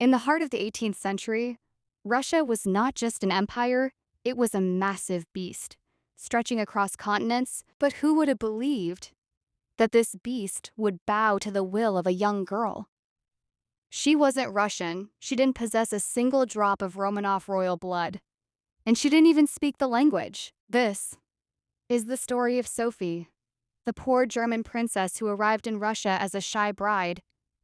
In the heart of the 18th century, Russia was not just an empire, it was a massive beast, stretching across continents. But who would have believed that this beast would bow to the will of a young girl? She wasn't Russian, she didn't possess a single drop of Romanov royal blood, and she didn't even speak the language. This is the story of Sophie, the poor German princess who arrived in Russia as a shy bride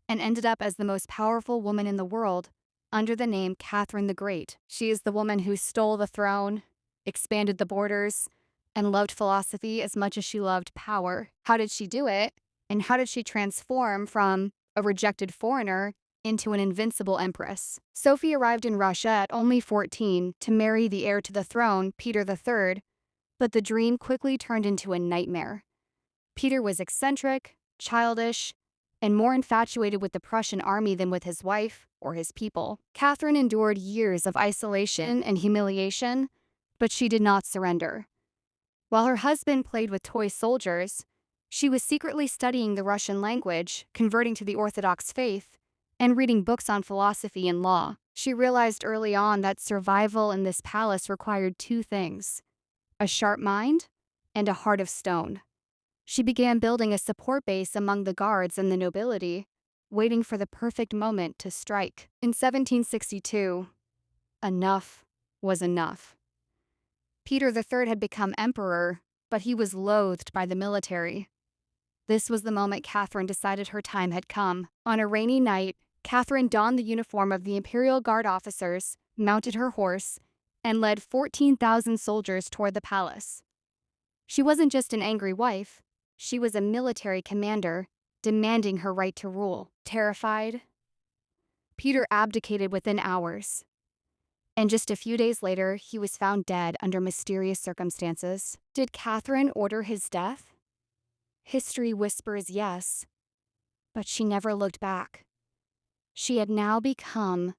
and ended up as the most powerful woman in the world under the name Catherine the Great. She is the woman who stole the throne, expanded the borders, and loved philosophy as much as she loved power. How did she do it? And how did she transform from a rejected foreigner into an invincible empress? Sophie arrived in Russia at only 14 to marry the heir to the throne, Peter III, but the dream quickly turned into a nightmare. Peter was eccentric, childish, and more infatuated with the Prussian army than with his wife or his people. Catherine endured years of isolation and humiliation, but she did not surrender. While her husband played with toy soldiers, she was secretly studying the Russian language, converting to the Orthodox faith, and reading books on philosophy and law. She realized early on that survival in this palace required two things: a sharp mind and a heart of stone. She began building a support base among the guards and the nobility, waiting for the perfect moment to strike. In 1762, enough was enough. Peter III had become emperor, but he was loathed by the military. This was the moment Catherine decided her time had come. On a rainy night, Catherine donned the uniform of the Imperial Guard officers, mounted her horse, and led 14,000 soldiers toward the palace. She wasn't just an angry wife, she was a military commander, demanding her right to rule. Terrified, Peter abdicated within hours, and just a few days later, he was found dead under mysterious circumstances. Did Catherine order his death? History whispers yes, but she never looked back. She had now become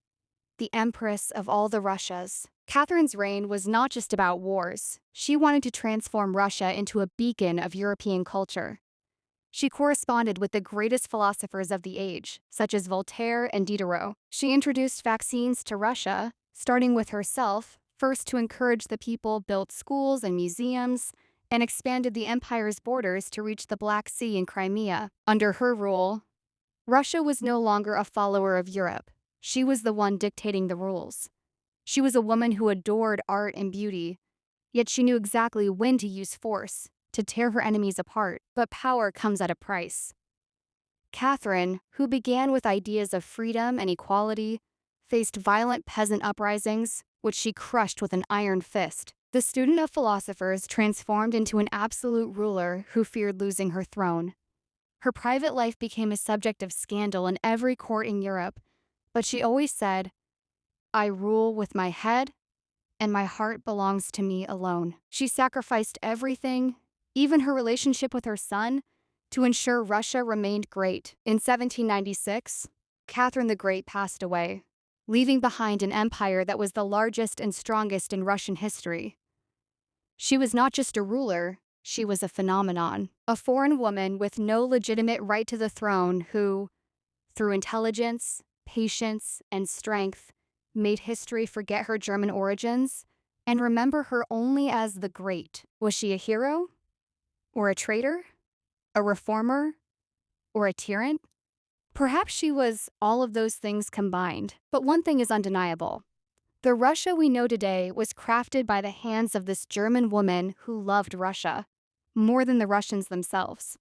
the Empress of all the Russias. Catherine's reign was not just about wars. She wanted to transform Russia into a beacon of European culture. She corresponded with the greatest philosophers of the age, such as Voltaire and Diderot. She introduced vaccines to Russia, starting with herself, first to encourage the people, built schools and museums, and expanded the empire's borders to reach the Black Sea and Crimea. Under her rule, Russia was no longer a follower of Europe. She was the one dictating the rules. She was a woman who adored art and beauty, yet she knew exactly when to use force to tear her enemies apart. But power comes at a price. Catherine, who began with ideas of freedom and equality, faced violent peasant uprisings, which she crushed with an iron fist. The student of philosophers transformed into an absolute ruler who feared losing her throne. Her private life became a subject of scandal in every court in Europe, but she always said, "I rule with my head, and my heart belongs to me alone." She sacrificed everything, even her relationship with her son, to ensure Russia remained great. In 1796, Catherine the Great passed away, leaving behind an empire that was the largest and strongest in Russian history. She was not just a ruler, she was a phenomenon. A foreign woman with no legitimate right to the throne who, through intelligence, patience, and strength, made history forget her German origins and remember her only as the Great. Was she a hero? Or a traitor? A reformer? Or a tyrant? Perhaps she was all of those things combined. But one thing is undeniable. The Russia we know today was crafted by the hands of this German woman who loved Russia more than the Russians themselves.